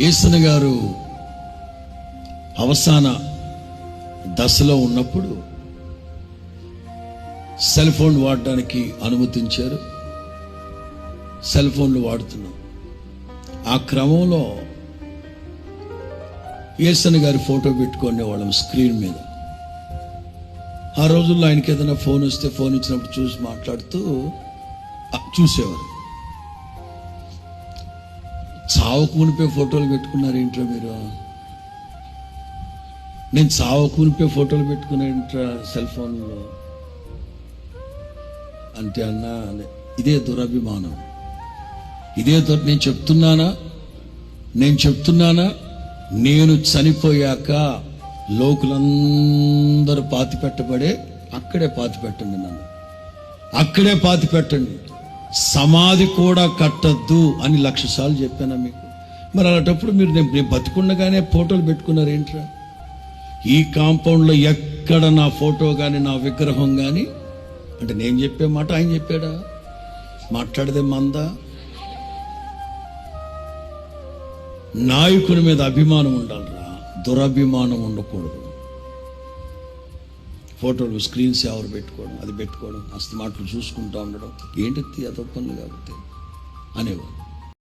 యేసయ్య గారు అవసాన దశలో ఉన్నప్పుడు సెల్ ఫోన్ వాడడానికి అనుమతించారు. సెల్ ఫోన్లు వాడుతున్నాం. ఆ క్రమంలో యేసయ్య గారి ఫోటో పెట్టుకునే వాళ్ళం స్క్రీన్ మీద. ఆ రోజుల్లో ఆయనకి ఏదైనా ఫోన్ వస్తే ఫోన్ ఇచ్చినప్పుడు చూసి మాట్లాడుతూ చూసేవారు. చావుకు మునిపే ఫోటోలు పెట్టుకున్నారు ఏంట్రా మీరు? నేను చావుకు మునిపే ఫోటోలు పెట్టుకున్నాంట్రా సెల్ ఫోన్లో అంటే అన్నా, ఇదే దురభిమానం. నేను చెప్తున్నానా నేను చనిపోయాక లోకులందరూ పాతి పెట్టబడే అక్కడే పాతి పెట్టండి, నన్ను అక్కడే పాతి పెట్టండి, సమాధి కూడా కట్టద్దు అని 1,00,000 సార్లు చెప్పానా మీకు? మరి అలాంటప్పుడు మీరు నేను బతికుండగానే ఫోటోలు పెట్టుకున్నారు ఏంట్రా? ఈ కాంపౌండ్లో ఎక్కడ నా ఫోటో కానీ నా విగ్రహం కానీ అంటే నేను చెప్పే మాట ఆయన చెప్పాడా? మాట్లాడదే మందా? నాయకుని మీద అభిమానం ఉండాలిరా, దురభిమానం ఉండకూడదు. ఫోటోలు స్క్రీన్ సేవర్ పెట్టుకోవడం, అది పెట్టుకోవడం, అస్త మాటలు చూసుకుంటూ ఉండడం ఏంటి అదొప్పంది కాబట్టి అనేవారు.